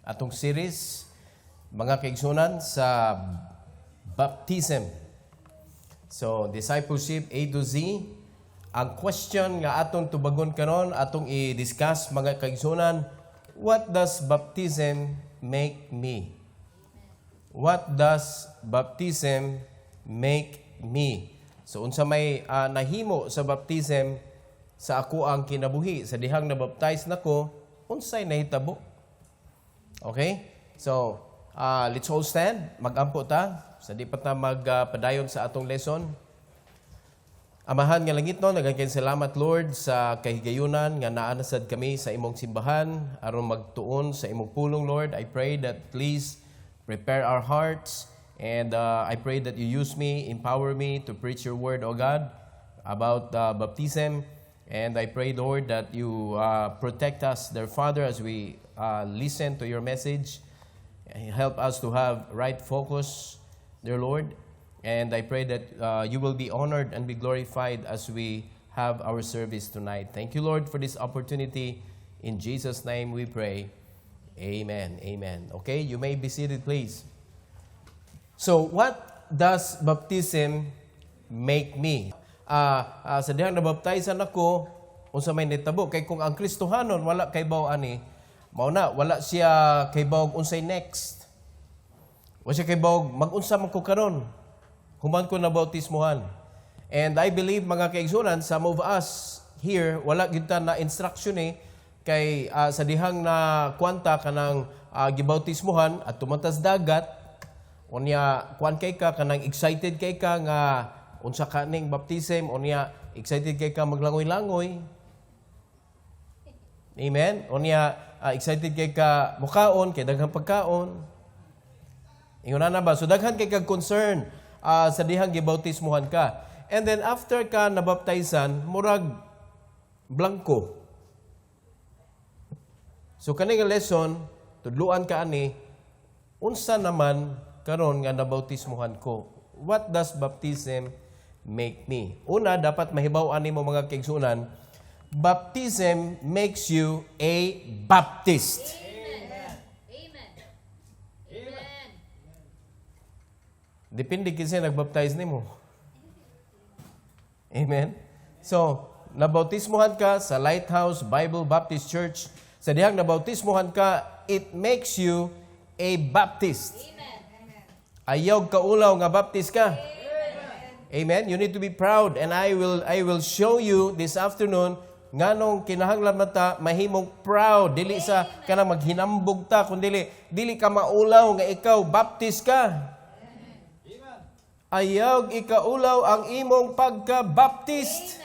atong series, mga kaigsunan, sa baptism. So, discipleship A to Z. Ang question nga atong tubagon karon, atong i-discuss, mga kaigsunan, what does baptism make me? What does baptism make me? So, unsa may nahimo sa baptism sa ako ang kinabuhi, sa dihang nabaptize nako, unsay nahitabo? Okay? So, let's all stand. Mag-ampo ta. Sa di pa ta magpadayon sa atong lesson. Amahan nga langit no, nagagay salamat Lord sa kahigayunan nga naanasad kami sa imong simbahan aron magtuon sa imong pulong Lord. I pray that please prepare our hearts and I pray that you use me, empower me to preach your word, O God, about baptism. And I pray, Lord, that you protect us, dear Father, as we listen to your message. Help us to have right focus, dear Lord. And I pray that you will be honored and be glorified as we have our service tonight. Thank you, Lord, for this opportunity. In Jesus' name we pray. Amen. Amen. Okay, you may be seated, please. So, what does baptism make me? Sa dihang nabaptizan ako, unsa may nitabo kay kung ang Kristohanon wala kay baw ani, mao na wala siya kay baw unsay next. Wa siya kay baw mag-unsa man ko karon. Human ko na bautismohan. And I believe mga kaigsunan, some of us here wala gyud ta na instruction kay sa dihang na kwanta kanang gibautismohan at tumantas dagat unya kuan kay ka kanang excited kay ka nga unsa kaning baptism, unya excited kay ka maglangoy-langoy. Amen? Unya excited kay ka mukaon, kay daghang pagkaon. Ingon na ba? So daghan kay ka concern sa dihang gibautismohan ka. And then after ka nabaptizan, murag blanco. So kaning lesson, tudluan ka ani, unsa naman karon nga nabautismohan ko? What does baptism make me? Una, dapat mahibaw-an nimo mga kaigsunan, baptism makes you a Baptist. Amen. Amen. Amen. Depende kasi nagbaptize nimo. Amen. So, nabautismohan ka sa Lighthouse Bible Baptist Church. Sa dihang nabautismohan ka, it makes you a Baptist. Amen. Ayaw ka ulaw nga Baptist ka. Amen. You need to be proud, and I will show you this afternoon nganong kinahanglan mata mahimong proud dili sa kanang maghinambog ta kundi dili ka maulaw nga ikaw Baptist ka. Amen. Ayaw ikaulaw ang imong pagka-Baptist.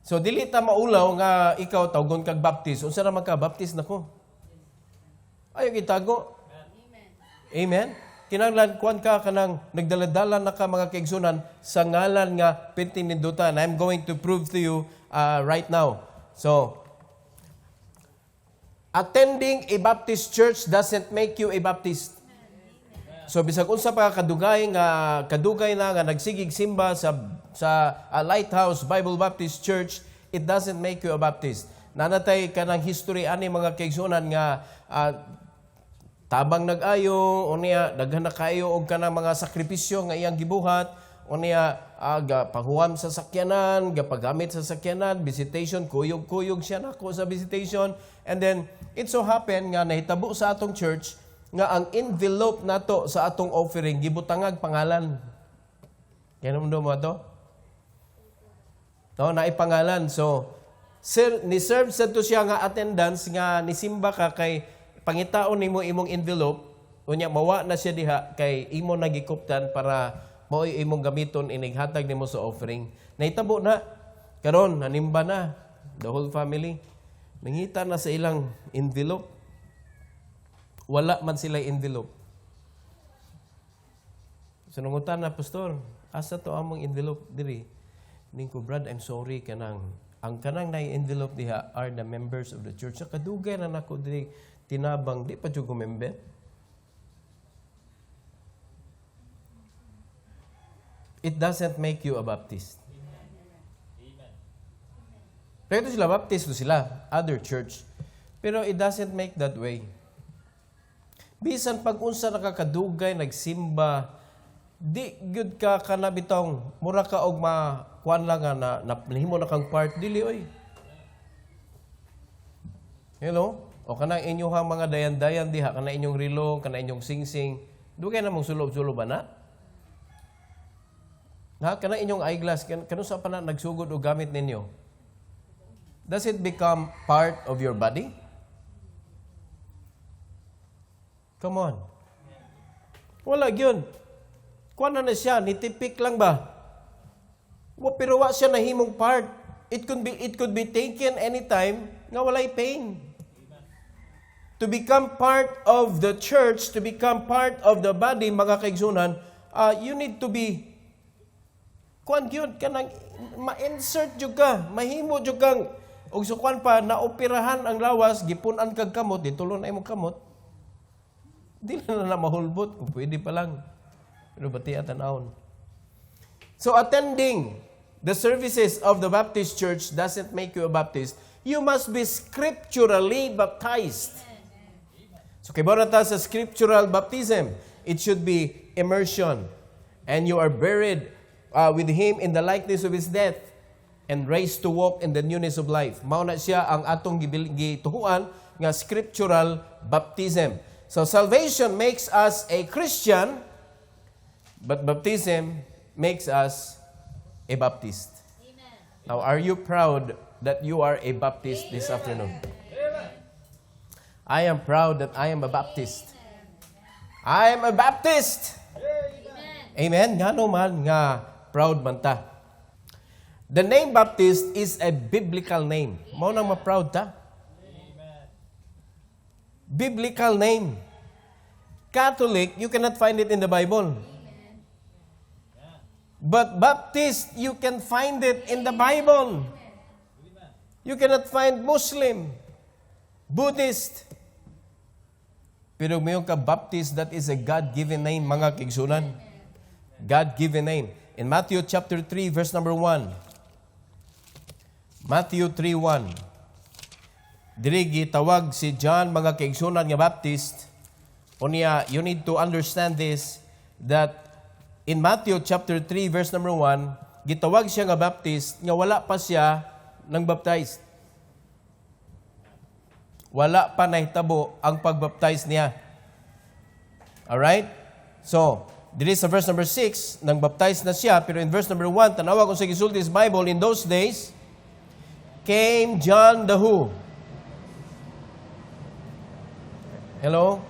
So dili ta maulaw nga ikaw tawgon kag Baptist. Unsa ra man ka Baptist nako? Ayaw itago. Amen. Kinahanglan kuan ka kanang nagdaladala na ka mga kaigsunan sa ngalan nga pintinindutan. I'm going to prove to you right now. So, attending a Baptist church doesn't make you a Baptist. So bisag unsa pa kadugay na nga nagsigig simba sa Lighthouse Bible Baptist Church, it doesn't make you a Baptist. Nanatay kanang history ani mga kaigsunan nga tabang nag-ayo, unya daghan na kayo og kanang mga sakripisyo nga iyang gibuhat, unya pahuwam sa sakyanan, gapagamit sa sakyanan, visitation, kuyog-kuyog siya nako sa visitation. And then it so happen nga nahitabo sa atong church nga ang envelope nato sa atong offering gibutangag pangalan. Kaya mo to? No, naipangalan. So, ni-serve sa to siya nga attendance nga nisimba ka kay pangitaon nimo imong envelope, unya mawa na siya diha kay imo nagikuptan para mao imong gamiton inighatag nimo sa offering. Nahitabo na karon nanimba na the whole family. Nangita na sa ilang envelope. Wala man sila envelope. Sunungutan na, Pastor, asa to among envelope diri? Ningko, Brad, I'm sorry kanang ang kanang na envelope diha are the members of the church. Sa kadugay na nako diri tinabang di pa jud ko member. It doesn't make you a Baptist. Pero ito sila, baptisto sila, other church. Pero it doesn't make that way. Bisan pag unsa nakakadugay, nagsimba, di good ka kanabitong, mura ka og makuan lang nga na nahimo na kang part, dili oy. Hello? O kanang inyong mga dayan-dayan diha, kanang inyong rilong, kanang inyong singsing, dugay na mong sulob-sulob na. Ha, kanang inyong eyeglass, kanu sa pa na nagsugod o gamit ninyo? Does it become part of your body? Come on. Wala yun. Kuha na siya, nitipik lang ba? Pero wa siya nahimong part. It could be taken anytime nga walay pain. To become part of the church, to become part of the body, mga kaigsunan, you need to be kuan gyud kanang ma-insert jud ka, mahimo jud kang og sukuan pa naoperahan ang lawas, gipunan kag kamot, ditulon ay mo kamot. Dili na mahulbot kung pwede pa lang. Pero bati atanawon. So attending the services of the Baptist Church doesn't make you a Baptist. You must be scripturally baptized. So kay ta sa scriptural baptism, it should be immersion. And you are buried with Him in the likeness of His death and raised to walk in the newness of life. Mao na siya ang atong gituhuan nga scriptural baptism. So salvation makes us a Christian, but baptism makes us a Baptist. Amen. Now, are you proud that you are a Baptist this afternoon? I am proud that I am a Baptist. I am a Baptist. Amen. Nga man nga proud man ta. The name Baptist is a biblical name. Mao nang ma-proud ta. Biblical name. Catholic, you cannot find it in the Bible. But Baptist, you can find it in the Bible. You cannot find Muslim, Buddhist. Pero mayroon ka Baptist, that is a God-given name, mga kigsunan. God-given name. In Matthew chapter 3, verse number 1. Matthew 3:1. Diri gitawag si John mga kaigsunan nga Baptist. Unya, you need to understand this, that in Matthew chapter 3 verse number 1, gitawag siya nga Baptist nga wala pa siya nang baptized. Wala pa nahitabo ang pagbaptize niya. Alright? So, diri sa verse number 6, nang baptize na siya, pero in verse number 1, tanawa kung sa gisulti sa Bible, in those days, came John the who? Hello?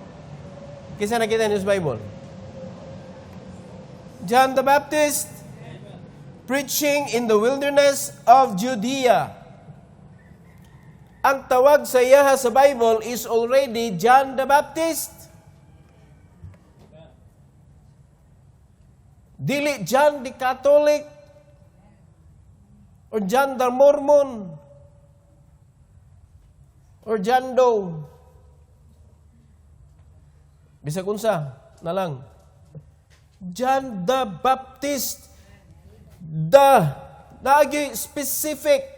Kisa nakita niyo sa Bible? John the Baptist, preaching in the wilderness of Judea. Ang tawag sa iya sa Bible is already John the Baptist. Dili John the Catholic or John the Mormon or John Doe. Bisag unsa na lang. John the Baptist. Nagi specific.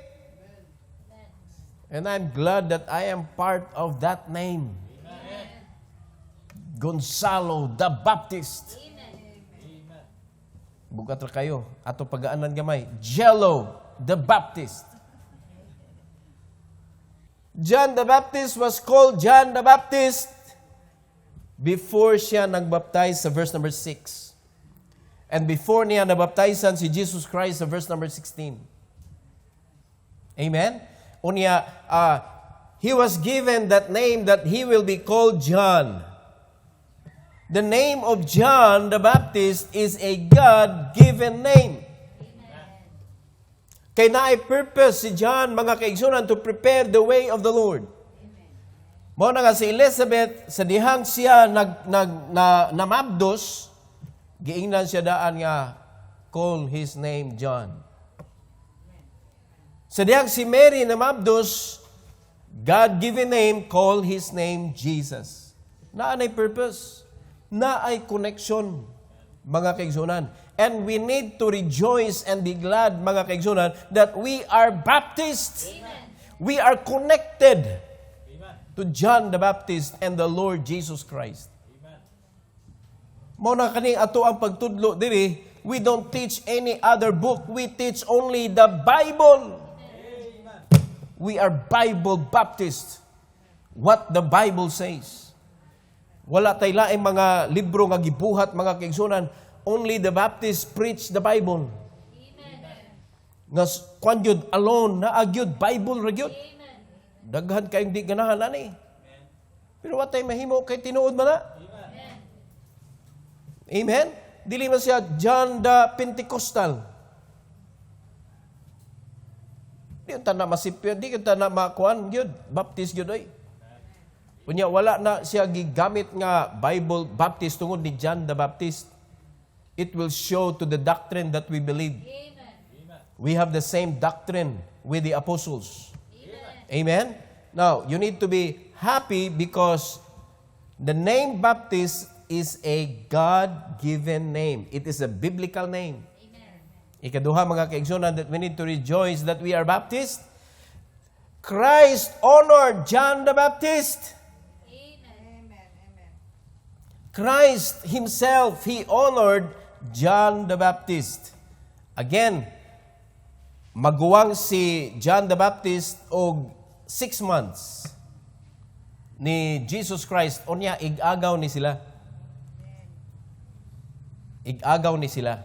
And I'm glad that I am part of that name. Amen. Gonzalo the Baptist. Amen. Bukat ra kayo. Ato pagaanan gamay. Jello the Baptist. John the Baptist was called John the Baptist before siya nagbaptize sa verse number 6. And before niya nabaptizan si Jesus Christ sa verse number 16. Amen? Unya, he was given that name that he will be called John. The name of John the Baptist is a God-given name. Kay naay purpose si John, mga kaigsunan, to prepare the way of the Lord. Mao na nga si Elizabeth, sa dihang siya namabdos, giingnan siya daan nga, call his name John. Sa dihang si Mary namabdos, God-given name, call his name Jesus. Naanay purpose, naay connection, mga kaigsunan. And we need to rejoice and be glad, mga kaigsunan, that we are Baptists. We are connected to John the Baptist and the Lord Jesus Christ. Mao na kani ato ang pagtudlo diri, we don't teach any other book. We teach only the Bible. We are Bible Baptists. What the Bible says. Wala tay laing mga libro nga gibuhat, mga kaigsunan. Only the Baptists preach the Bible. Nga kwan gyud alone na agyud Bible ra gyud. Daghan kayong di ganahan ani. Pero watay mahimo kay tinuod man na. Amen. Dili man siya John the Pentecostal. Di ta na masipyo, di ta na makuan gyud, Baptist gyud oy. Kunya wala na siya gigamit nga Bible Baptist tungod ni John the Baptist. It will show to the doctrine that we believe. We have the same doctrine with the apostles. Amen. Now, you need to be happy because the name Baptist is a God-given name. It is a biblical name. Ikaduha, mga kaigsunan, that we need to rejoice that we are Baptist. Christ honored John the Baptist. Christ himself, he honored John the Baptist. Again, maguwang si John the Baptist og 6 months ni Jesus Christ. Unya, igagaw ni sila. Igagaw ni sila.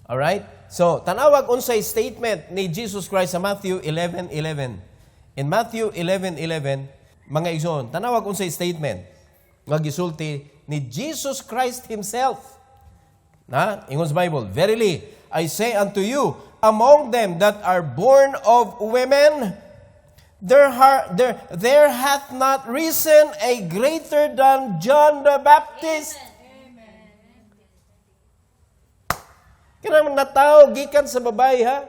Alright? So, tanawag unsay statement ni Jesus Christ sa Matthew 11:11. In Matthew 11:11, mga igsoon, tanawag unsay statement nga gisulti ni Jesus Christ himself. Na, ingon sa Bible, verily, I say unto you, among them that are born of women, there hath not risen a greater than John the Baptist. Kanang nataw gikan sa babae, ha?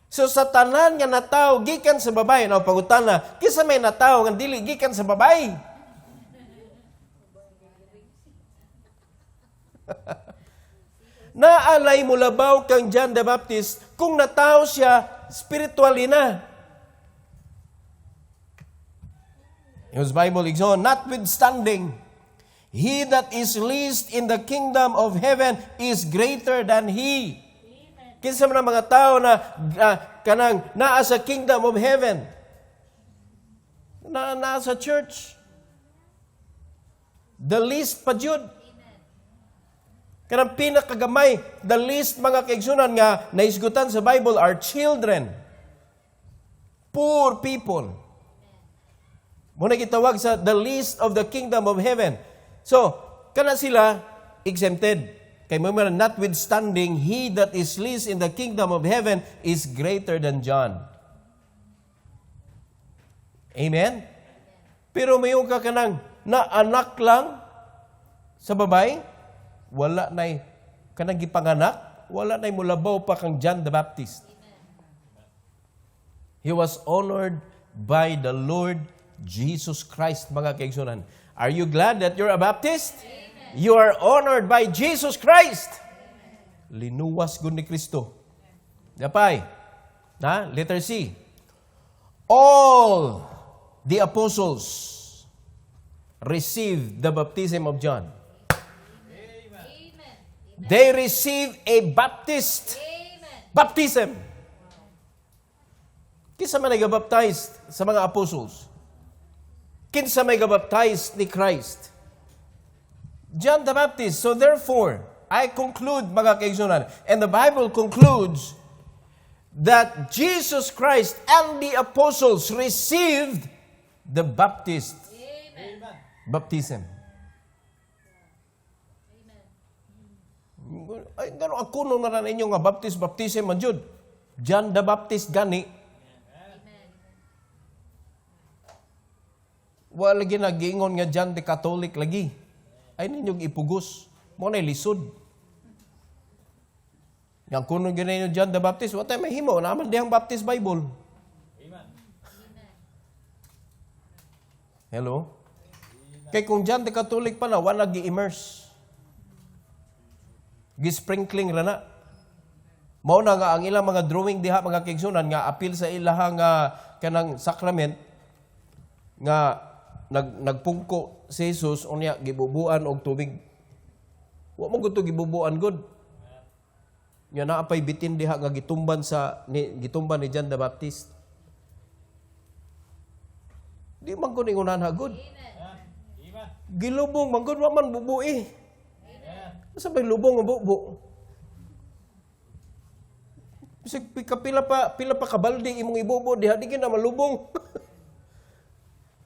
So sa tanan nga nataw gikan sa babae, na pangutana, kisa may nataw nga dili gikan sa babae. Naalay mo labaw kang John the Baptist kung nataw siya spiritually na. Yung Bible igsoon, notwithstanding, he that is least in the kingdom of heaven is greater than he. Kinsa man ang mga tao na kanang naa sa kingdom of heaven, naa sa church, the least pa jud. Kanang pinakagamay, the least, mga kaigsunan nga naisgutan sa Bible are children, poor people. Muna gitawag sa the least of the kingdom of heaven. So, kana sila exempted. Kay mga notwithstanding, he that is least in the kingdom of heaven is greater than John. Amen? Pero mayroon ka kanang na anak lang sa babae, wala na'y kanang gipanganak, wala na'y mulabaw pa kang John the Baptist. He was honored by the Lord Jesus Christ, mga kaigsunan. Are you glad that you're a Baptist? Amen. You are honored by Jesus Christ. Amen. Linuwas gud ni Kristo. Dapay. Na, letter C. All the apostles received the baptism of John. They receive a Baptist baptism. Kinsa man nag-baptize sa mga apostles? Kinsa may gabaptize ni Christ? John the Baptist. So therefore, I conclude, mga kaigsunan, and the Bible concludes that Jesus Christ and the apostles received the Baptist baptism. Ay, gano'n ako nung naran inyo nga baptism man jud. John the Baptist gani. Wala lagi nag-iingon nga John the Catholic lagi. Ay ninyong ipugos. Mo na lisod. Yang kuno gani John the Baptist, wa tay mahimo naman dihang Baptist Bible. Amen. Hello. Kay kung John the Catholic pa na wala gi-immerse. Gisprinkling ra na. Mao na nga ang ilang mga drawing diha mga kaigsunan nga apil sa ilahang kanang sakrament nga nagpungko si Jesus unya gibubuan og tubig. Wa mo gud to gibubuan gud. Nya naa pay bitin diha nga gitumban ni John the Baptist. Di man ko ningunan hagod. Gilubong man gud wa man bubuhi. Sa may lubong ang bubo. Bisag pila pa kabaldi imong ibubo diha di na malubong.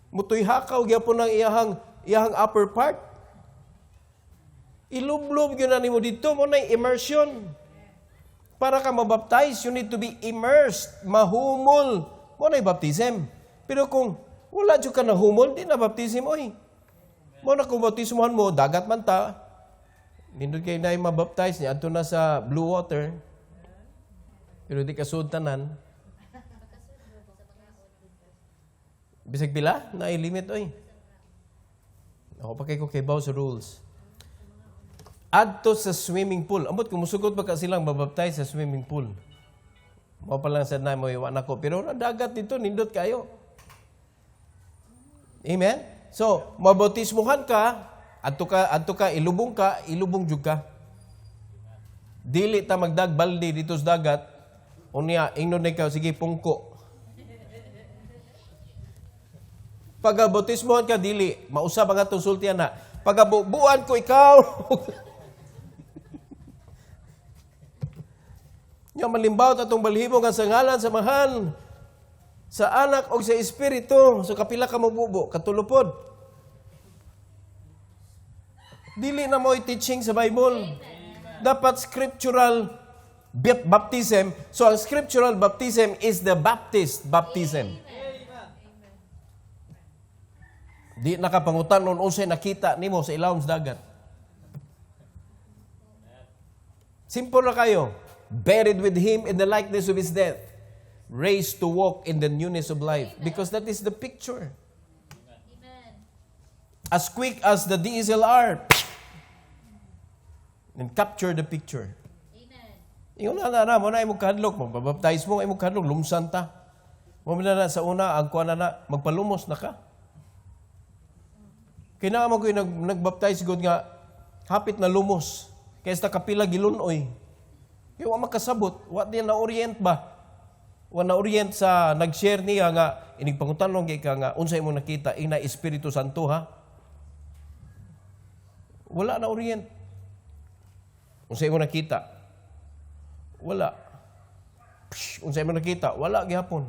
Mutoy hakaw gyapon ang iyahang upper part. Ilublob gyud na nimo dito mo nay immersion. Para ka mabaptize, you need to be immersed, mahumol. Mo nay baptism. Pero kung wala jud ka na humol, di na baptism oy. Mo na kung baptismuhan mo dagat man ta. Nindot kay na mabaptize niya adto na sa blue water. Pero di kasud tanan. Bisag pila na limit oy. Ako pa kay ko kay baw sa rules. Adto sa swimming pool. Ambot kung musugot ba ka silang mabaptize sa swimming pool. Mao pa lang sad na mo iwan ako. Pero dagat dito nindot kayo. Amen. So, mabautismuhan ka, adto ka ilubong jud ka. Dili ta magdagbaldi dito sa dagat. Unya, ingnon na ikaw, sige, pungko. Pagabautismohan ka, dili. Mausap ang atong sultihan na. Pagabubuan ko ikaw. Nga malimbawt atong balhibong ang sangalan sa mahal, sa anak o sa espiritu. So kapila ka mabubo, katulupod. Dili na mo i-teaching sa Bible. Dapat scriptural baptism. So, ang scriptural baptism is the Baptist baptism. Di nakapangutan nun unsay nakita nimo sa ilawom sa dagat. Simple na kayo. Buried with Him in the likeness of His death. Raised to walk in the newness of life. Because that is the picture. Amen. As quick as the DSLR. And capture the picture. Yung na mo na imong kadlok, mabaptize mo, imong kadlok, lumsan ta. Mo na sa una, ang kuha na, magpalumos na ka. Kailangan mo ko yung nagbaptize God nga, hapit na lumos. Kaya sa kapila gilunoy. Kaya wa makasabot, wa din na-orient ba? Wa na-orient sa nag-share niya nga, inigpangutanong kay ka nga, unsay mo nakita, ina Espiritu Santo ha? Wala na-orient. Unsay mo nakita? Wala. Unsay mo nakita? Wala gihapon.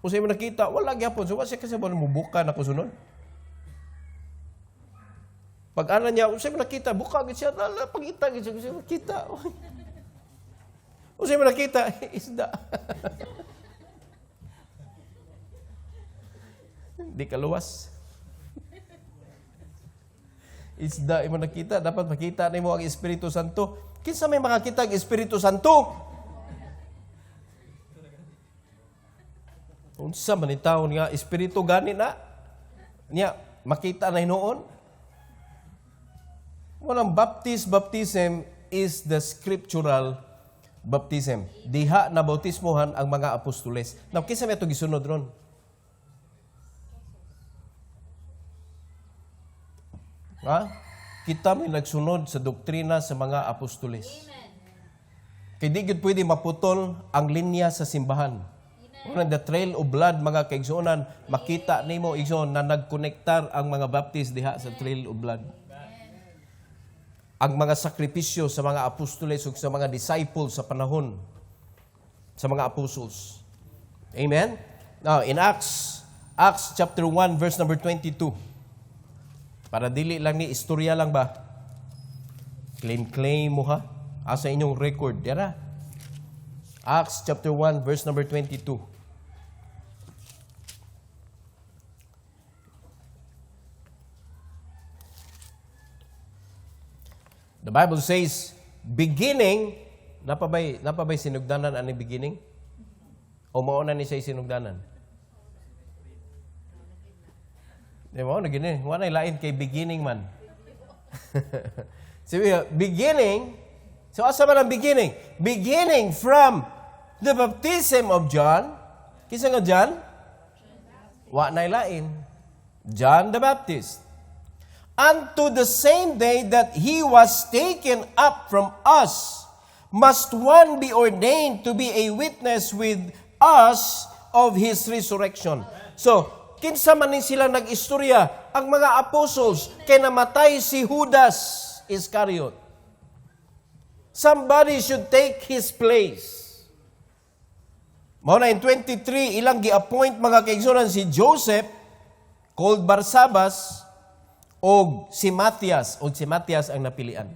Unsay mo nakita? Wala gihapon. So, wala siya kasi ba mubuka na kusunod? Pag-ana niya, unsay mo nakita? Buka gid siya. Pagita gid siya. Unsay mo nakita? Unsay mo nakita? Isda. Di kaluwas. Isda imo nakita. Dapat makita nimo ang Espiritu Santo. Kinsa may makakita ang Espiritu Santo? Unsa man itawon nga Espiritu gani na? Nya makita na hinuon? Walang baptism is the scriptural baptism. Diha na bautismohan ang mga apostoles. Now, kinsa may ito gisunod ron? Ha? Kita may nagsunod sa doktrina sa mga apostoles. Kaya di gud pwede maputol ang linya sa simbahan. Unang the trail of blood, mga kaigsuonan, makita nimo igsoon na nagkonektar ang mga baptist diha sa trail of blood. Ang mga sakripisyo sa mga apostoles ug sa mga disciples sa panahon sa mga apostles. Amen? Now, in Acts chapter 1, verse number 22. Para dili lang ni istorya lang ba? Claim mo ha? Asa inyong record. Yara. Acts chapter 1, verse number 22. The Bible says, beginning, napabay sinugdanan ang beginning? O mauna ni siya sinugdanan? Di mo, nagini. Wala lain kay beginning man. Sabi, beginning So asa man ang beginning? Beginning from the baptism of John. Kisa nga John? Wa nay lain. John the Baptist. Unto the same day that he was taken up from us, must one be ordained to be a witness with us of his resurrection. So, kinsa man ni sila nag-istorya, ang mga apostles, kay namatay si Judas Iscariot. Somebody should take his place. Mao na in 23, ilang gi-appoint mga kaigsunan si Joseph, called Barsabas, o si Matias ang napilian.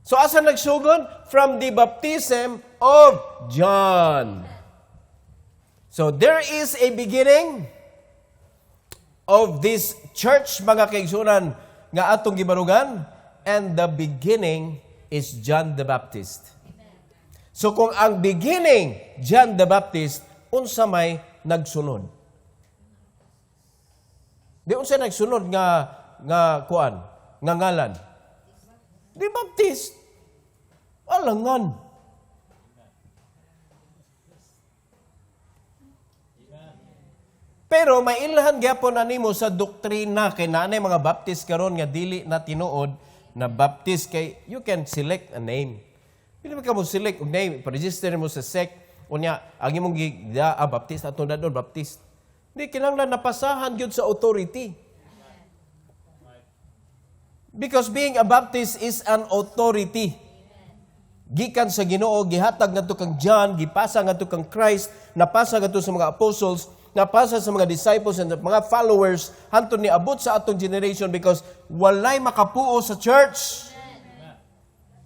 So asa nagsugod? From the baptism of John. So there is a beginning of this church, mga kaigsunan, nga atong gibarugan, and the beginning is John the Baptist. So kung ang beginning, John the Baptist, unsa may nagsunod? Di unsa nagsunod nga kuan, nga ngalan? Di Baptist. Alangan. Pero may ilhan gyapon animo sa doktrina kay naanay mga Baptist karon nga dili na tinuod na Baptist kay you can select a name. Pili ka mo select og name, pa-register mo sa sect unya ang imong Baptist ato na doon Baptist. Di kinahanglan napasahan gyud sa authority. Because being a Baptist is an authority. Gikan sa Ginoo, gihatag ngadto kang John, gipasa ngadto kang Christ, napasa ngadto sa mga apostles, napasa sa mga disciples and mga followers hantod ni abot sa atong generation because walay makapuo sa church.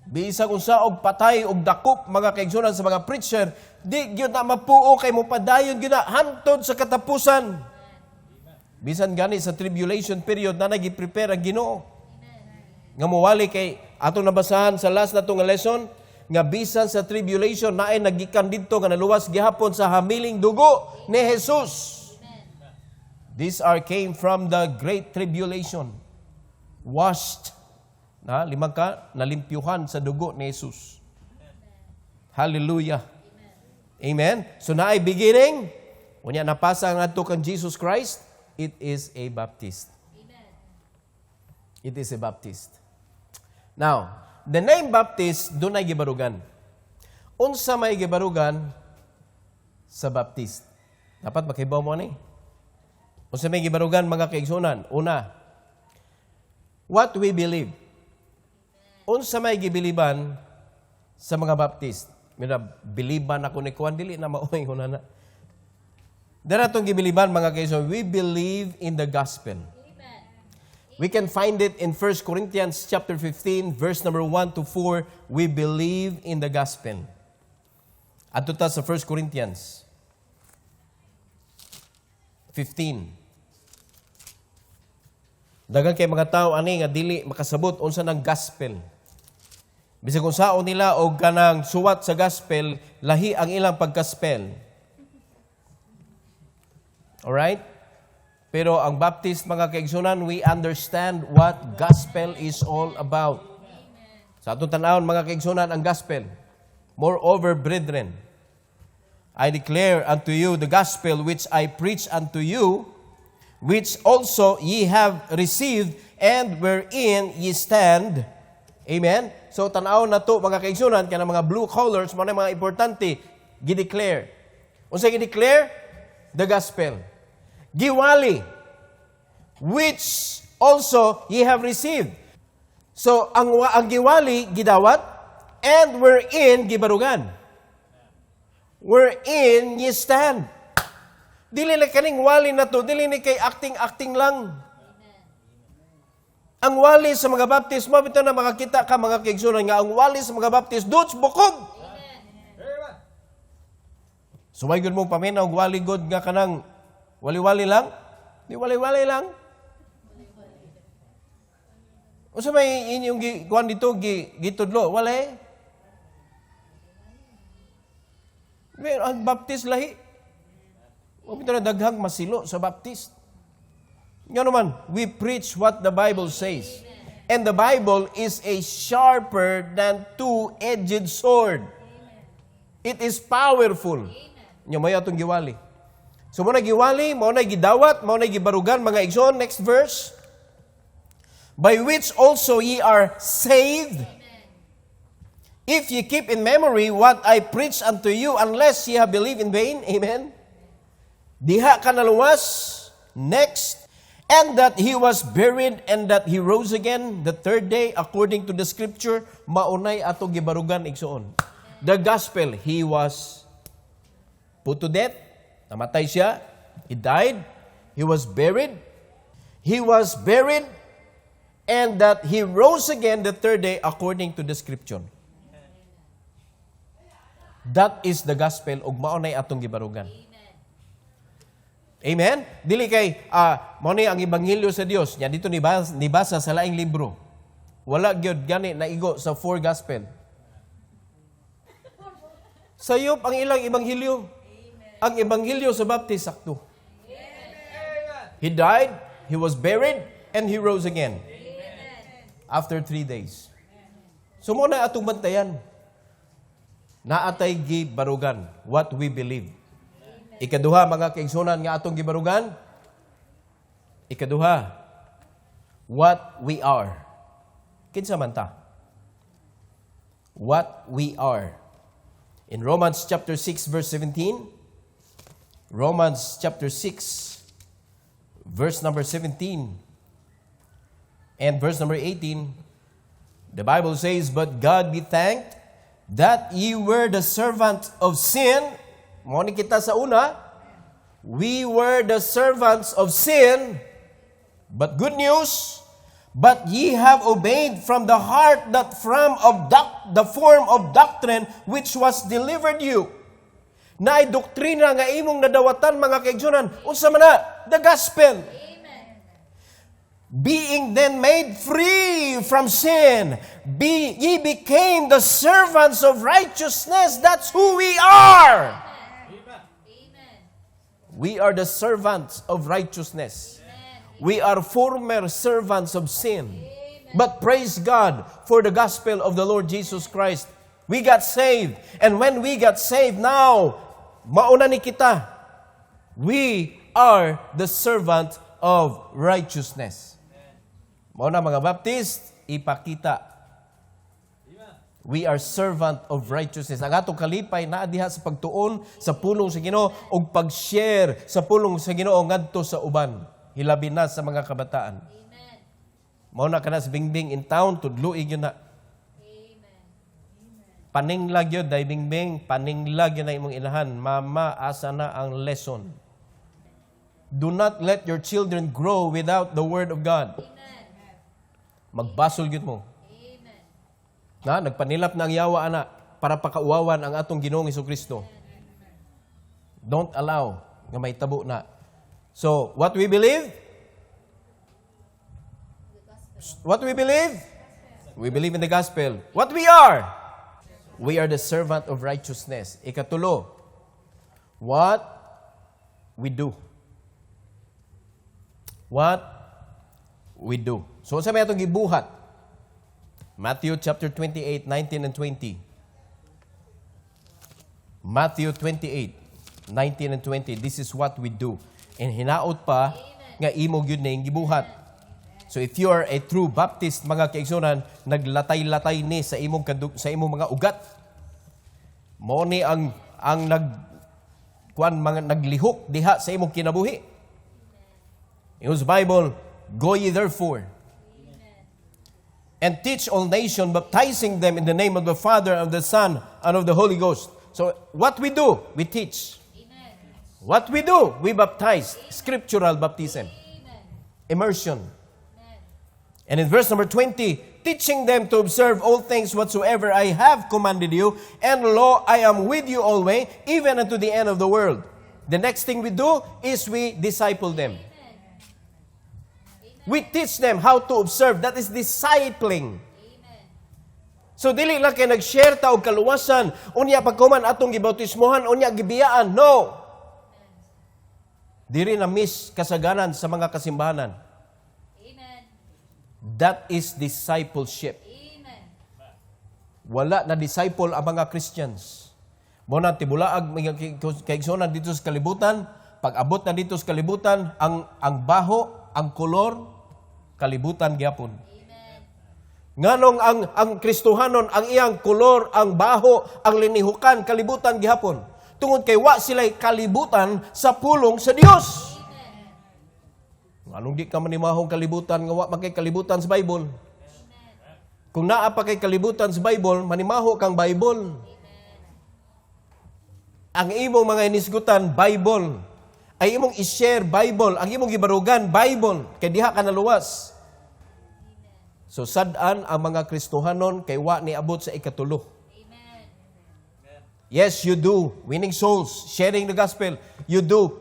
Bisag unsa og patay og dakop mga kaigsunan sa mga preacher, di gyud na mapuo kay mo padayon gyud na hantod sa katapusan. Bisan gani sa tribulation period na nagi-prepare ang Ginoo. Nga mowali kay atong nabasahan sa last natong lesson nga bisan sa tribulation naay nagikan didto nga naluwas gihapon sa hamiling dugo ni Jesus. These are came from the great tribulation. Washed na limang ka nalimpyuhan sa dugo ni Jesus. Hallelujah. Amen. So naay beginning, unya napasa ngadto kang Jesus Christ, it is a Baptist. It is a Baptist. Now, the name Baptist dunay gibarugan. Unsa may gibarugan sa Baptist? Dapat makibaw mo ni. Unsa may gibarugan mga kaigsunan? Una, what we believe. Unsa may gibiliban sa mga Baptist? Mira, biliban ako ni kuan dili na maoy hunana. Dara tong gibiliban mga kaigsunan, we believe in the gospel. We can find it in 1 Corinthians chapter 15, verse number 1 to 4. We believe in the gospel. Adto ta sa 1 Corinthians 15. Dagan kay mga tao ani nga dili makasabot unsa nang gospel. Bisag kung sao nila og kanang suwat sa gospel, lahi ang ilang pagkaspell. Alright? Pero ang Baptist, mga kaigsunan, we understand what gospel is all about. Sa atong tanawon, mga kaigsunan, ang gospel. Moreover, brethren, I declare unto you the gospel which I preach unto you, which also ye have received, and wherein ye stand. Amen? So, tanawon na to, mga kaigsunan, kaya mga blue colors, mga importante, gideclare. Unsa gideclare? The gospel. Giwali, which also ye have received. So, ang giwali, gidawat, and wherein gibarugan. Wherein ye stand. Dili na kaning wali na to, dili ni kay acting-acting lang. Ang wali sa mga Baptist, mabito na makakita ka mga kaigsunan nga, ang wali sa mga Baptist, dots bukog. So, may good mong paminaw, wali good nga kanang wali-wali lang? Di wali-wali lang? O sa may inyong kuhan dito, gitudlo, wali? Ang Baptist lahi. O pito na daghang masilo sa Baptist. Nga naman, we preach what the Bible says. And the Bible is a sharper than two-edged sword. It is powerful. Nya may atong giwali. So mo na giwali, mo na gidawat, mo na gibarugan mga igsoon. Next verse. By which also ye are saved, if ye keep in memory what I preach unto you, unless ye have believed in vain. Amen. Diha ka naluwas. Next. And that he was buried and that he rose again the third day according to the scripture. Maunay ato gibarugan igsoon. The gospel, he was put to death. Namatay siya. He died. He was buried. He was buried. And that he rose again the third day according to the scripture. That is the gospel. Ug maunay atong gibarugan. Amen? Dili kay, mo ni ang Ebanghelyo sa Dios. Nya dito nibasa sa laing libro. Wala gyud gani naigo sa 4 gospel. Sayop ang ilang Ebanghelyo. Ang Ebanghelyo sa Baptist sakto. He died, he was buried, and he rose again. After 3 days. So mo na atong bantayan. Naatay gibarugan what we believe. Ikaduha, mga kaigsunan nga atong gibarugan. Ikaduha, what we are. Kinsa man ta? What we are. In Romans chapter 6, verse 17, Romans chapter 6, verse number 17, and verse number 18, the Bible says, But God be thanked that ye were the servant of sin. Mo ni kita sa una, we were the servants of sin, but good news, but ye have obeyed from the heart that the form of doctrine which was delivered you. Naay doktrina nga imong nadawatan mga kaigsunan, unsa man na? The gospel. Being then made free from sin, ye became the servants of righteousness. That's who we are. We are the servants of righteousness. We are former servants of sin. But praise God for the gospel of the Lord Jesus Christ. We got saved. And when we got saved, now, mauna ni kita, we are the servant of righteousness. Mauna mga Baptist, ipakita. We are servant of righteousness. Ang atong kalipay naa diha sa pagtuon sa pulong sa Ginoo ug pag-share sa pulong sa Ginoo ngadto sa uban. Hilabi na sa mga kabataan. Amen. Mao na kana sa Bingbing in town tudluig yun na. Amen. Paninglag yun day Bingbing, paninglag yun na imong inahan. Mama, asa na ang lesson. Do not let your children grow without the word of God. Amen. Magbasol gyud mo. Na nagpanilap na ang yawa ana para pakauwawan ang atong Ginoong Hesukristo. Don't allow nga may tabo na. So, what we believe? What we believe? We believe in the gospel. What we are? We are the servant of righteousness. Ikatulo, what we do. What we do. So, sa may atong gibuhat? Matthew chapter 28, 19 and 20. Matthew 28, 19 and 20. This is what we do. And hinaot pa nga imo gyud na yung gibuhat. So if you are a true Baptist, mga kaigsunan, naglatay-latay ni sa imong mga ugat. Mao ni ang naglihok diha sa imong kinabuhi. In the Bible, go ye therefore and teach all nations, baptizing them in the name of the Father, and of the Son, and of the Holy Ghost. So, what we do, we teach. Amen. What we do, we baptize. Amen. Scriptural baptism. Amen. Immersion. Amen. And in verse number 20, teaching them to observe all things whatsoever I have commanded you, and lo, I am with you always, even unto the end of the world. The next thing we do is we disciple them. We teach them how to observe. That is discipling. Amen. So, dili lang kayo nag-share ta og kaluwasan. Unya pagkuman atong gibautismohan, unya gibiyaan. No. Diri na miss kasaganan sa mga kasimbahanan. Amen. That is discipleship. Amen. Wala na disciple ang mga Christians. Muna tibulaag mga kaigsunan dito sa kalibutan, pag abot na dito sa kalibutan, ang baho, ang kolor, kalibutan gyapon. Amen. Nganong ang Kristohanon, ang iyang kolor, ang baho, ang linihukan, kalibutan gihapon. Tungod kay wa sila'y kalibutan sa pulong sa Dios. Nganong di ka manimahong kalibutan, nga wa makay kalibutan sa Bible. Kung naa pa kay kalibutan sa Bible, manimaho kang Bible. Ang imong mga inisgutan, Bible. Ay imong i-share, Bible. Ang imong gibarugan, Bible. Kay diha ka naluwas. So sad-an ang mga Kristohanon kay wa ni abot sa ikatulo. Amen. Yes, you do. Winning souls, sharing the gospel. You do.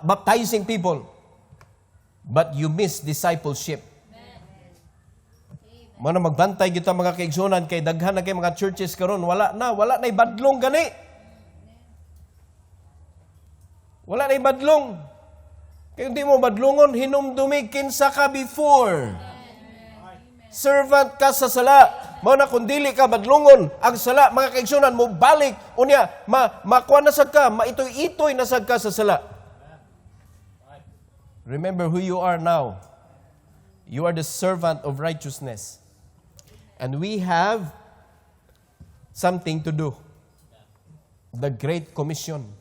Baptizing people. But you miss discipleship. Mana magbantay kita mga kaigsunan kay daghan na kay mga churches karon wala na ibadlong gani. Wala na ibadlong. Kaya hindi mo badlongon, hinumdumi kinsa ka before. Servant ka sa sala. Mao na kung dili ka badlongon, ang sala, mga kaigsunan mo balik. Unya, makuha na sad ka, maitoy-itoy na sad ka sa sala. Remember who you are now. You are the servant of righteousness. And we have something to do. The Great Commission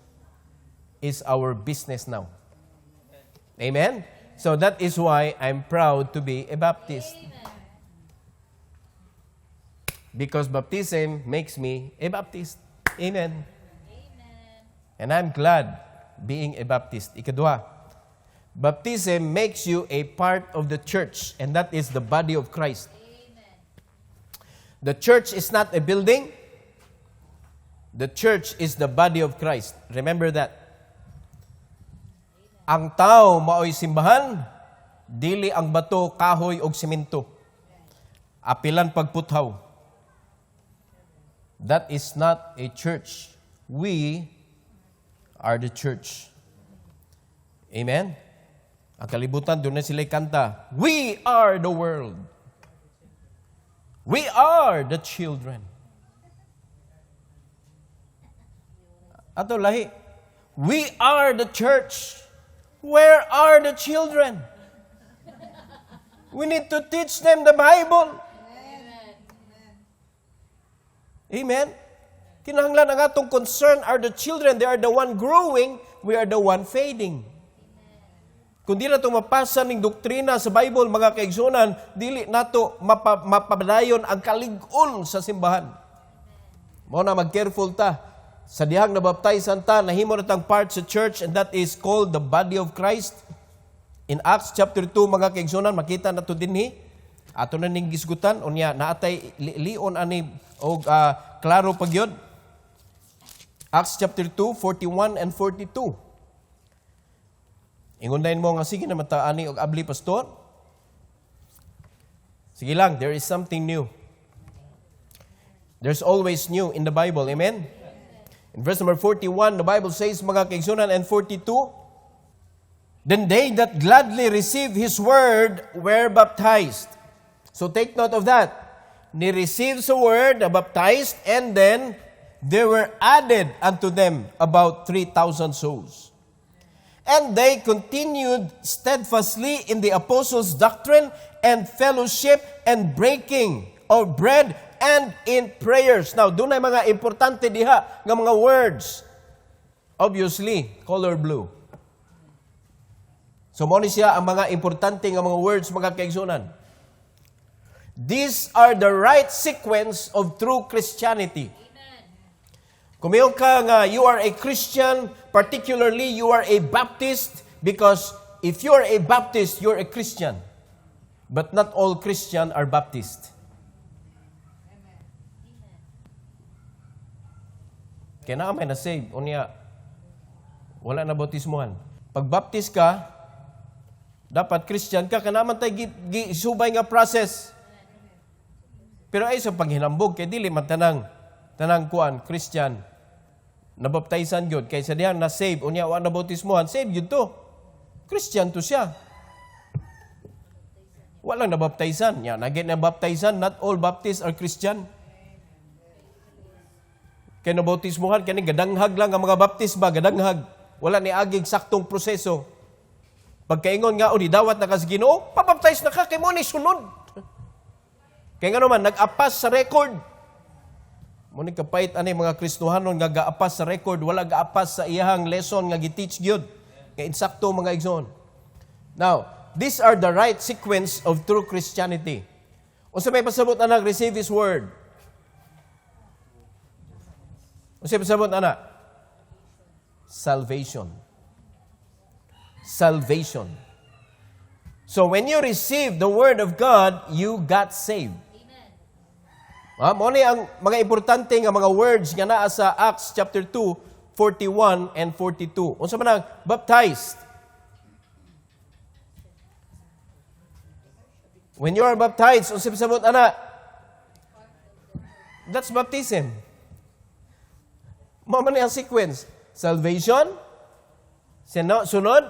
is our business now. Amen? So that is why I'm proud to be a Baptist. Because baptism makes me a Baptist. Amen. And I'm glad being a Baptist. Ikadua, baptism makes you a part of the church, and that is the body of Christ. The church is not a building. The church is the body of Christ. Remember that. Ang tao mao'y simbahan, dili ang bato, kahoy og semento. Apilan pagputhaw. That is not a church. We are the church. Amen? Ang kalibutan, doon na sila kanta, we are the world. We are the children. Ato lahi, we are the church. Where are the children? We need to teach them the Bible. Amen? Kinahanglan ang atong concern are the children. They are the one growing. We are the one fading. Kung di na ito mapasa ng doktrina sa Bible, mga kaigsunan, dili na ito mapadayon ang kalig-on sa simbahan. Mao na mag-careful ta. Sa dihang nabaptizan ta, nahimo na tang part sa church, and that is called the body of Christ. In Acts chapter 2, mga kaigsunan, makita na ito dinhi. Ato na ning gisgutan, unya naatay lion ani og klaro pag yun. Acts chapter 2, 41 and 42. Ingundahin mo nga, sige na mataani og abli pastor. Sige lang, there is something new. There's always new in the Bible. Amen? In verse number 41, the Bible says, mga kaigsunan, and 42, then they that gladly receive His word were baptized. So take note of that. Ni receive sa word, baptized, and then there were added unto them about 3,000 souls. And they continued steadfastly in the apostles' doctrine and fellowship and breaking of bread and in prayers. Now, doon ay mga importante diha nga mga words. Obviously, color blue. So, mo ni siya ang mga importante nga mga words, mga kaigsunan. These are the right sequence of true Christianity. Kung mayroon ka nga, you are a Christian, particularly you are a Baptist, because if you are a Baptist, you're a Christian. But not all Christians are Baptist. Kaya na may na-save, unya, wala na bautismuhan. Pag Baptist ka, dapat Christian ka, kanaman tayo gisubay nga process. Pero ay sa paghinambog, kay dili man tanang kuan, Christian, nabaptizan yun. Kaya sa diyan na-save, unya, wala na bautismuhan, save yun to. Christian to siya. Walang nabaptizan. Yan, naging nabaptizan, not all Baptists are Christian. Kaya nabautismuhan, kaya gadanghag lang ang mga Baptist ba, gadanghag. Wala ni aging saktong proseso. Pagkaingon nga, o di dawat na ka sa Ginoo, papaptize na ka, kaya mo ni sunod. Kaya nga naman, nag-apas sa record. Muna kapait ani mga Kristohanon nga gaapas sa record, wala gaapas sa iyahang lesson nga gi-teach gyud. Kaya insakto mga igsoon. Now, these are the right sequence of true Christianity. Unsa may pasabot anak receive His word? Unsa may pasabot anak? Salvation. Salvation. So when you receive the word of God, you got saved. Mo ni ang mga importante nga mga words nga naa sa Acts chapter 2, 41 and 42. Unsa man ang baptized? When you are baptized, unsa pasabot ana? That's baptism. Mo man ni ang sequence. Salvation, sunod,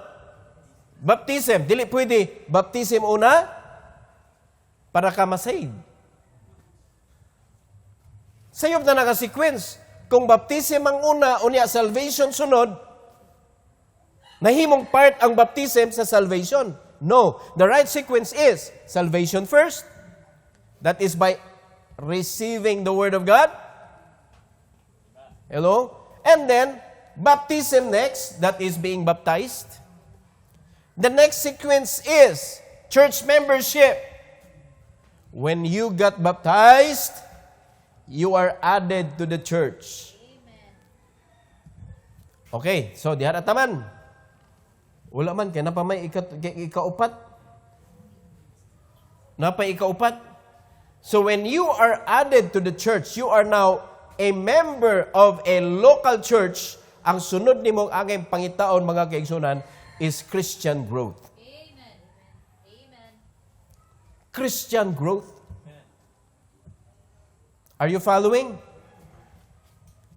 baptism. Dili pwede baptism una para ka ma-save. Sayop na naka-sequence. Kung baptism ang una, unya salvation sunod, nahimong part ang baptism sa salvation. No. The right sequence is salvation first. That is by receiving the Word of God. Hello? And then, baptism next. That is being baptized. The next sequence is church membership. When you got baptized, you are added to the church. Okay, so diha na taman. Wala man, kaya napamay ikaupat. Napay ikaupat. So when you are added to the church, you are now a member of a local church. Ang sunod ni mong angay pangitaon, mga kaigsunan, is Christian growth. Amen. Amen. Christian growth. Are you following?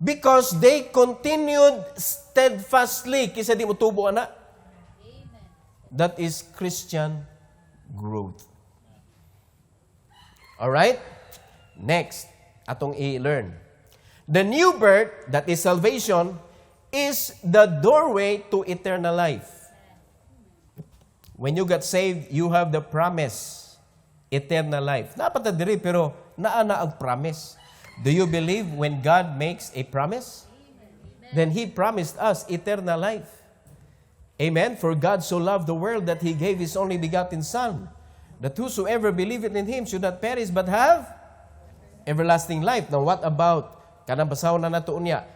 Because they continued steadfastly. Kisa di mo tubo, anak. Amen. That is Christian growth. Alright? Next, atong i-learn. The new birth, that is salvation, is the doorway to eternal life. When you got saved, you have the promise, eternal life. Dapat na diri, pero naana ang promise. Do you believe when God makes a promise? Then He promised us eternal life. Amen? For God so loved the world that He gave His only begotten Son, that whosoever believeth in Him should not perish but have everlasting life. Now what about, kanang basahon na nato unya,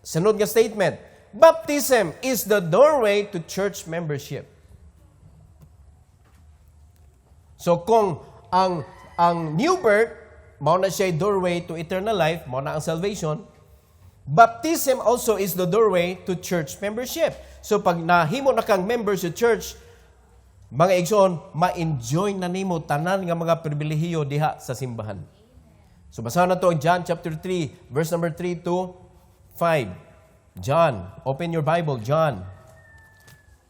sunod nga statement, baptism is the doorway to church membership. So kung ang new birth, mao na siya doorway to eternal life, mao na ang salvation, baptism also is the doorway to church membership. So pag nahimo na kang member sa church, mga igsoon, ma-enjoy na nimo tanan nga mga pribilehiyo diha sa simbahan. So basahan na to ang John chapter 3, verse number 3 to 5. John, open your Bible, John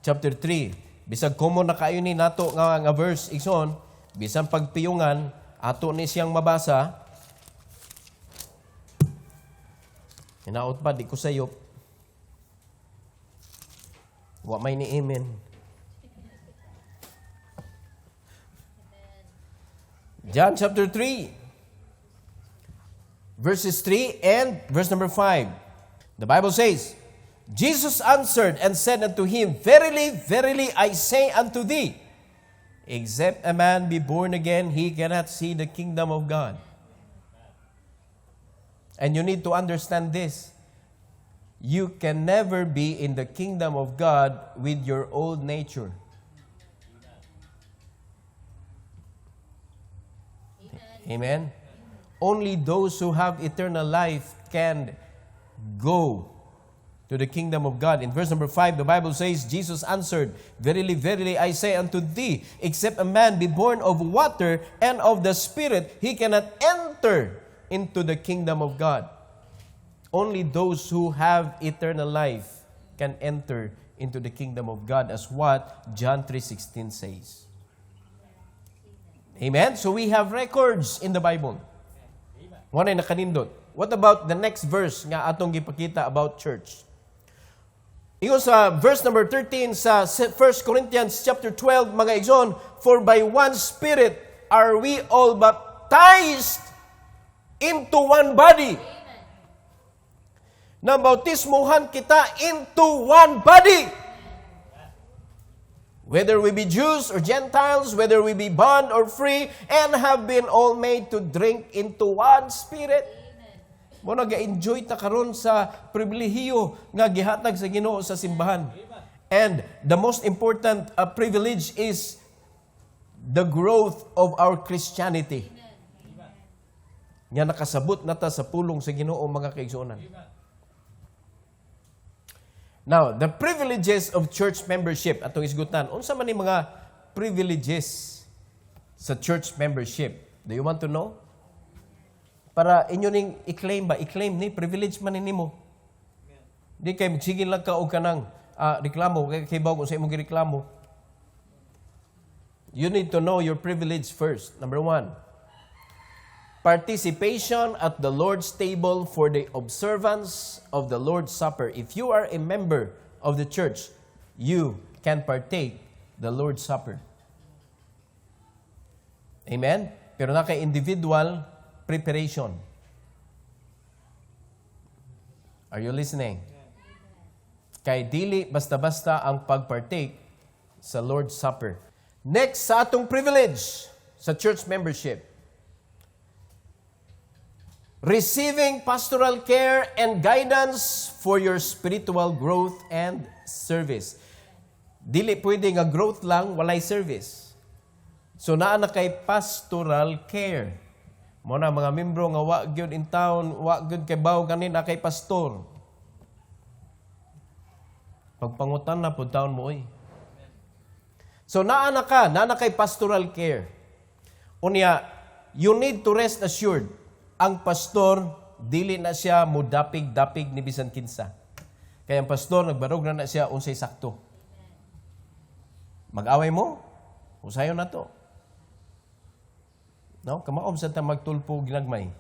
chapter 3. Bisag common na kayo ni nato nga verse igsoon, bisan pagpiyungan ato ni siyang mabasa. Hinaot pa di ko sayop. Wa may ni amen. John chapter 3 verses 3 and verse number 5. The Bible says, Jesus answered and said unto him, Verily, verily, I say unto thee, except a man be born again, he cannot see the kingdom of God. And you need to understand this. You can never be in the kingdom of God with your old nature. Amen? Only those who have eternal life can go to the kingdom of God. In verse number 5, the Bible says, Jesus answered, Verily, verily, I say unto thee, except a man be born of water and of the Spirit, he cannot enter into the kingdom of God. Only those who have eternal life can enter into the kingdom of God, as what John 3:16 says. Amen? So we have records in the Bible. Wala na nakanindot. What about the next verse nga atong gipakita about church? Ingon sa verse number 13 sa 1 Corinthians chapter 12, mga igsoon, for by one Spirit are we all baptized into one body. Nabautismuhan kita into one body. Whether we be Jews or Gentiles, whether we be bond or free, and have been all made to drink into one Spirit. Mo nag-enjoy ta karon sa pribilehiyo nga gihatag sa Ginoo sa simbahan. And the most important privilege is the growth of our Christianity. Nga nakasabot na ta sa pulong sa Ginoo, mga kaigsuonan. Now, the privileges of church membership atong isgutan. Unsa man ni mga privileges sa church membership? Do you want to know? Para inyo ning i-claim ba? I-claim ni privilege man nimo. Di kay magsigil lang ka og kanang reklamo kay bawo kung sa imong gireklamo. You need to know your privilege first. Number 1. Participation at the Lord's table for the observance of the Lord's Supper. If you are a member of the church, you can partake the Lord's Supper. Amen? Pero na kay individual preparation. Are you listening? Kay dili basta-basta ang pagpartake sa Lord's Supper. Next sa atong privilege sa church membership. Receiving pastoral care and guidance for your spiritual growth and service. Dili pwede nga growth lang, walay service. So naa na kay pastoral care. Mo na mga membro nga wa gyud in town, wa gyud kay baw kanin na kay pastor. Pagpangutan na pud taon mo oy. So naa na kay pastoral care. Unya, you need to rest assured, ang pastor dili na siya mudapig-dapig ni bisan kinsa. Kaya ang pastor nagbarog na siya unsay sakto. Mag-away mo, usayon na to. No, kamaom sa ta magtulpo ginagmay.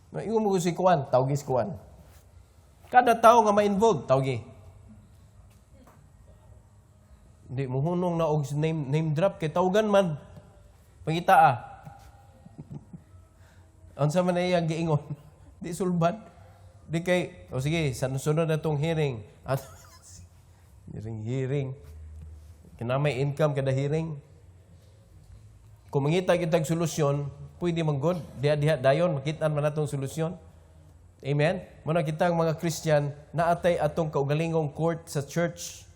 No, ingon mo si kuan, tawgis kuan. Kada tawo nga ma-involved, tawgi. Hindi mo hunong na og name drop kay tawgan man. Pangita Unsa man iya giingon? Di sulbad. Di kay o sige, sunod na tong hearing. At hearing. Kinamay income kada hearing. Kung mangita kitag solusyon, pwede man god, diha dayon makitaan man natong solusyon. Amen. Muna kitang mga Christian naatay atong kaugalingong court sa church.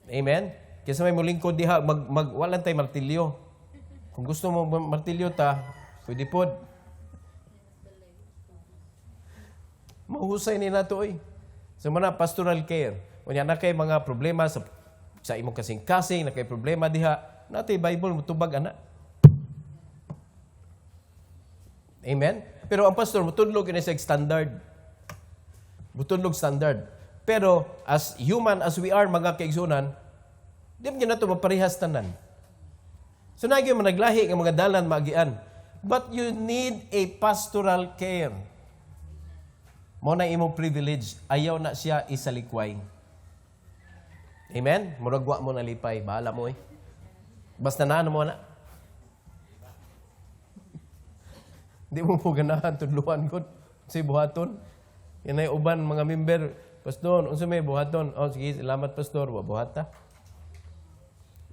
Amen. Kaya may mulingkod diha walan tay martilyo. Kung gusto mo martilyo ta, pwede pod. Mahusay ni nato oy. Sa mga pastoral care, unya na kay mga problema sa imong kasing-kasing, na kay problema diha, natay Bible mutubag ana. Amen? Pero ang pastor, mutudlog na sa standard. Mutudlog standard. Pero, as human as we are, mga kaigsunan, di mo na ito maparihas tanan. So, nagyo man naglahi ng mga dalan, magian. But you need a pastoral care. Mo na imong privilege, ayaw na siya isalikway. Amen? Muragwa mo na lipay, bahala mo eh. Basta na mo na. Di mo po ganahan, tudluan ko. Kasi buhaton. Yan ay uban mga member. Pastor, unsa may buhaton? Oh, sige, salamat pastor. Buhata.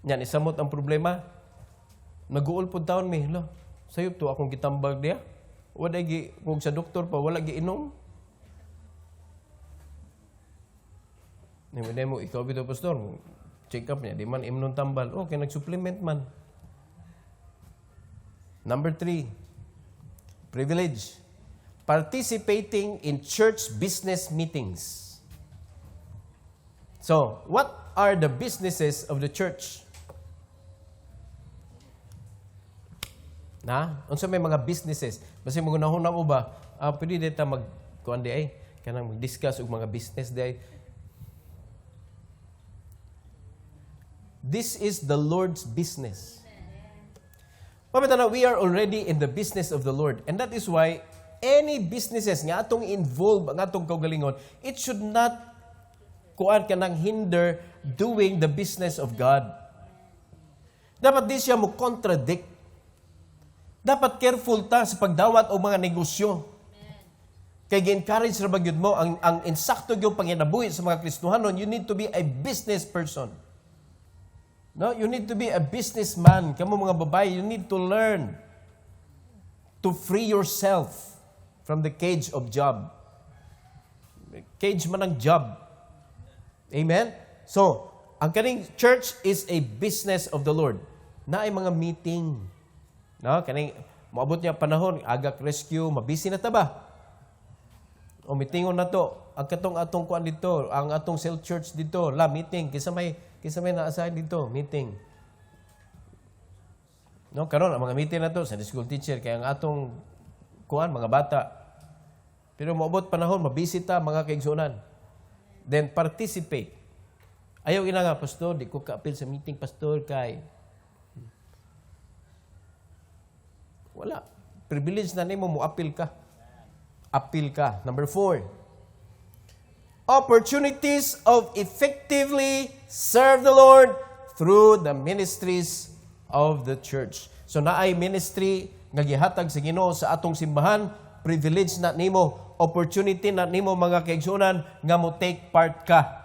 Yan, isamot ang problema. Nag-uul po taon mi. Lo, sayop to akong gitambag diya. Wala kung sa doktor pa, wala giinom. Hindi mo, ikaw bito pastor. Check up niya. Di man imnon tambal. Okay, nag-supplement man. Number 3. Privilege. Participating in church business meetings. So, what are the businesses of the church? Unsa may mga businesses? Basta mo gunahon na mo ba? Pwede dito mag-discuss og mga business day. This is the Lord's business. Pamita na, we are already in the business of the Lord. And that is why, any businesses nga atong involve, ang atong kaugalingon, it should not kuan ka nang hinder doing the business of God. Dapat di siya mo contradict. Dapat careful ta sa pagdawat o mga negosyo. Kaya gi-encourage ra ba gyud mo ang insakto gyud panginabuhi sa mga Kristohanon, you need to be a business person. No, you need to be a businessman. Kamu mga babae, you need to learn to free yourself from the cage of job. Cage man ang job. Amen? So, ang kaning church is a business of the Lord. Na ay mga meeting. No, kaning moabot niya panahon, agak rescue, mabisi na ta ba? O mitingon na to, ang katong atong kuan dito, ang atong cell church dito, meeting, kisa may naasahan dito, meeting. No, karon ang mga meeting na to sa school teacher kaya ang atong kuan mga bata. Pero moabot panahon, mabisi ta mga kaigsunan. Then participate. Ayaw ina nga, pastor, di ko ka-appeal sa meeting, pastor, kay wala. Privilege na nimo mo appeal ka. Appeal ka. Number 4. Opportunities of effectively serve the Lord through the ministries of the church. So naay ministry nga gihatag sa Ginoo sa atong simbahan, privilege na nimo, opportunity na nimo mga kaigsunan nga mo take part ka.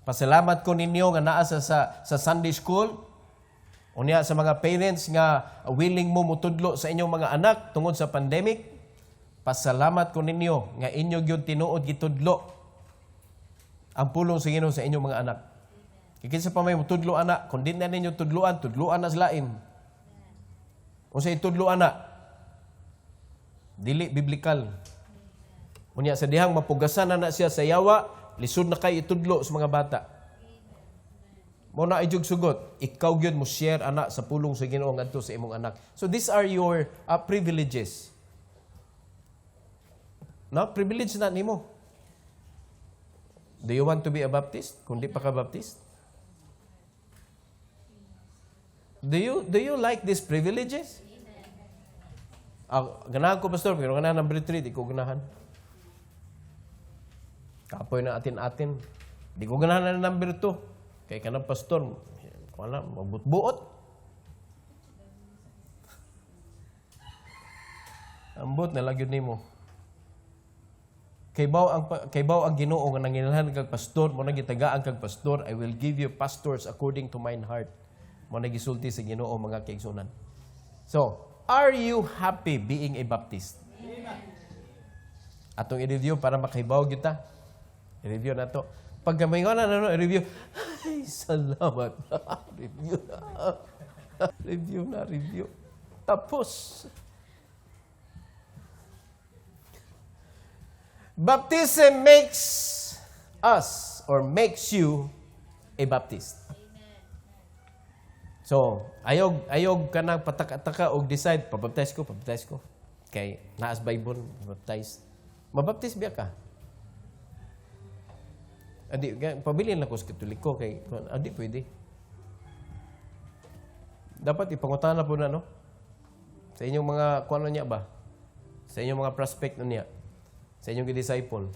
Pasalamat ko ninyo nga naa sa Sunday school. Unya sa mga parents nga willing mo mutudlo sa inyong mga anak tungod sa pandemic, pasalamat ko ninyo nga inyo gyud tinuod gitudlo ang pulong sa Ginoo sa inyong mga anak. Kinsa pa may mutudlo anak, kun di na ninyo tudloan na sa lain. Unsay tudloan na? Dili biblikal. Unya sa dihang mapugasan na siya sa yawa, lisod na kay itudlo sa mga bata. Mo na idyog sugot, ikaw gyud mo share anak sa pulong sa Ginoo ngadto sa imong anak. So these are your privileges. No, privilege na nimo. Do you want to be a Baptist? Kung di pa ka Baptist? Do you like these privileges? Ganahan ko, pastor, pero ganahan number 3, di ko ganahan. Kapoy na atin-atin. Di ko ganahan na number 2. Kaya ka ng pastor, wala, mabut-buot. Ambot na lagyon nimo. Kay baw ang Ginoo nga nanginahanglan kag pastor, mo nagitagaan kag pastor, I will give you pastors according to mine heart. Mo nagisulti sa Ginoo mga kaigsunan. So, are you happy being a Baptist? Amen. Atong i-review para makahibaw kita. I-review na to. Pag gamayon na review, ay, salamat. Review. Tapos. Baptism makes us or makes you a Baptist. So, ayog ka nang pataka-taka o decide, pabaptize ko. Kay naas Bible, baptize. Mabaptize biya ka? Adi, pabilin lang ko sa Katoliko kay adi pwede. Dapat ipangutana po na, no? Sa inyong mga kuano niya ba? Sa inyong mga prospect niya. Sa inyong disciple.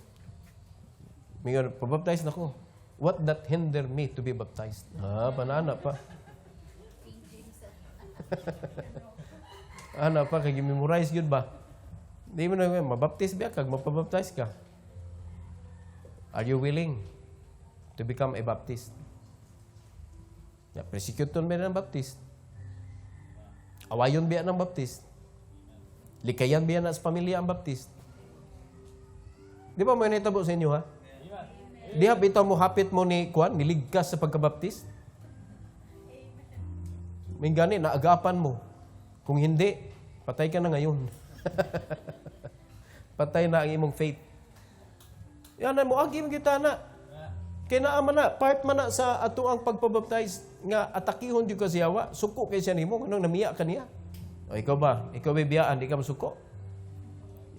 Mingon, pabaptize na ko. What that hinder me to be baptized? Panana pa. Ana pa, kay memorize yun ba? Di mo na, mabaptize ba kag mapabaptize ka? Are you willing to become a Baptist? Persecuton ba ng Baptist? Awayon biya ng Baptist? Likayan biya na sa pamilya ang Baptist? Di ba may naitabo sa inyo, ha? Di ba ito mo hapit mo ni Kwan, niligkas sa pagkabaptist? May gani, naagapan mo. Kung hindi, patay ka na ngayon. Patay na ang imong faith. Yan na mo, agim kita na. Kaya naaman na, part man na sa ato ang pagpabaptize nga atakihon di ka siyawa, suko kay siya nimo, anong namiya ka niya? O ikaw ba? Ikaw ba biyaan, di ka masuko?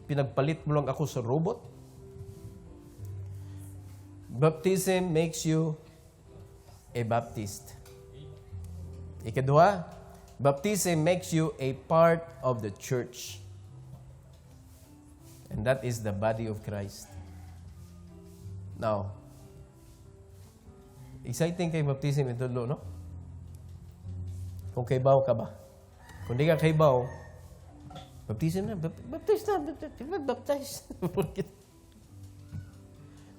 Pinagpalit mo lang ako sa robot? Baptism makes you a Baptist. Ikadua, baptism makes you a part of the church. And that is the body of Christ. Now, exciting kay baptism ito, no? Kung kaybaw ka ba? Kung di ka kaybaw, baptism na, baptize.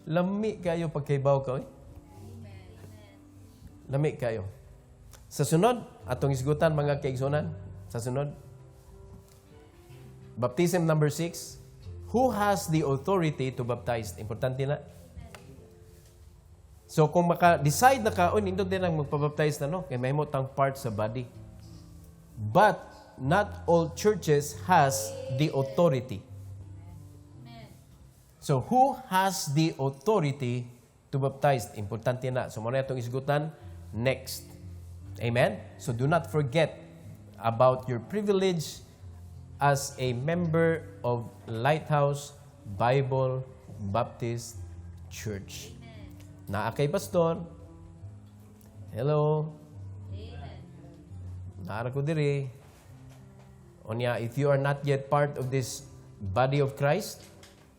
Lami kayo pag kaybaw ka, eh. Lami kayo. Sa sunod, atong isgutan mga kaigsunan. Sa sunod, baptism number 6. Who has the authority to baptize? Importante na. So kung maka-decide na ka, nindot din ang magpabaptize na, no? Kaya mahimot ang part sa body. But not all churches has the authority. So who has the authority to baptize? Importante na. So muna itong isgutan next. Amen? So do not forget about your privilege as a member of Lighthouse Bible Baptist Church. Naa kay pastor. Hello. Naara ko diri. Onya, if you are not yet part of this body of Christ,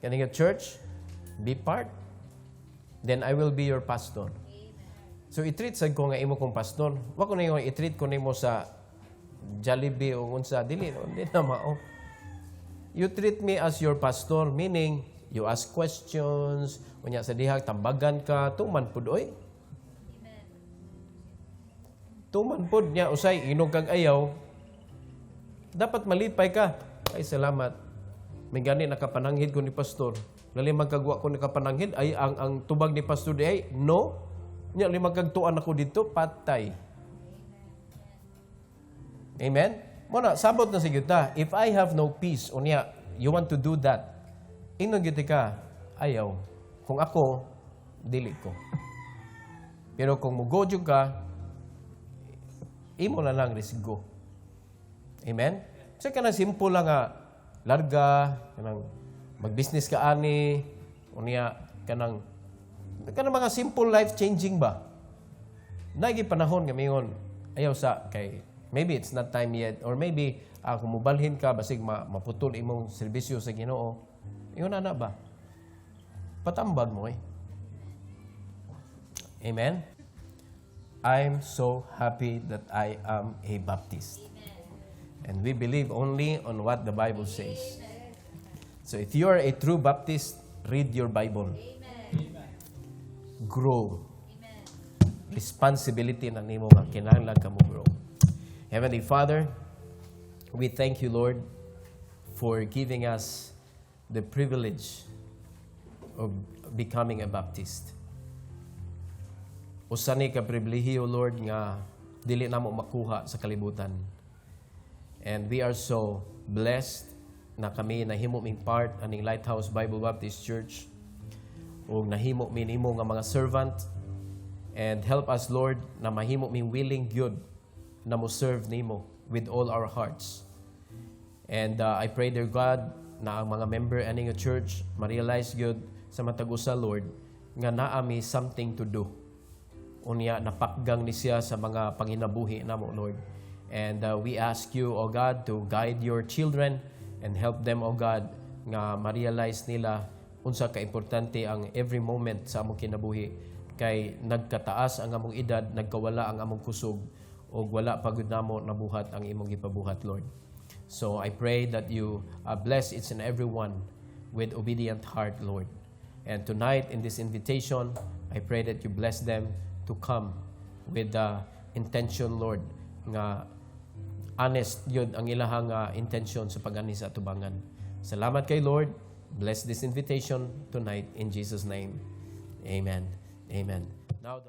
kaning church, be part. Then I will be your pastor. So i-treat sad ko nga imo kong pastor. Wa ko na yung i-treat ko nimo sa Jollibee o unsa dili na mao. You treat me as your pastor, meaning you ask questions, unya sa dihag tambagan ka, tuman pud oy. Tuman pud niya usay inog kag ayaw. Dapat malipay ka. Ay salamat. May gani nakapananghid ko ni pastor. Lali magkagwa ko ni kapananghid ay ang tubag ni pastor di ay no. Nya limang kagtuan ako dito patay. Amen? Muna, sabot na sige ta. If I have no peace, unya, you want to do that, inong giti ka, ayaw. Kung ako, dili ko. Pero kung mugodyo ka, imo na lang risgo. Amen? So, kanang simple lang nga, larga, kanang mag-business ka ani, unya, kanang mga simple life-changing ba? Nagi panahon nga mingon, ayaw sa kay maybe it's not time yet, or maybe kung mubalhin ka, basig maputol imong serbisyo sa Ginoo, yun na ba? Patambag mo eh. Amen? I'm so happy that I am a Baptist. And we believe only on what the Bible says. So if you are a true Baptist, read your Bible. Grow. Responsibility na nimo nga kinahanglan ka mo grow. Heavenly Father, we thank you, Lord, for giving us the privilege of becoming a Baptist. Usa ni ka pribilehiyo, Lord, nga dili namo makuha sa kalibutan. And we are so blessed na kami nahimo ming part aning Lighthouse Bible Baptist Church ug nahimo mi nimo nga mga servant, and help us, Lord, na mahimo mi willing gyud na mo serve nimo with all our hearts. And I pray, dear God, na ang mga member aning church ma-realize gyud sa matag usa, Lord, nga naa mi something to do. Unya napakgang ni siya sa mga panginabuhi namo, Lord. And we ask you, O God, to guide your children and help them, O God, nga ma-realize nila unsa ka importante ang every moment sa among kinabuhi, kay nagkataas ang among edad, nagkawala ang among kusog, o wala pagud namo nabuhat ang imong gipabuhat, Lord. So I pray that you bless each and every one with obedient heart, Lord. And tonight in this invitation, I pray that you bless them to come with the intention, Lord, nga honest yun ang ilahang intention sa pag-ani sa atubangan. Salamat kay Lord. Bless this invitation tonight in Jesus' name. Amen. Amen. Now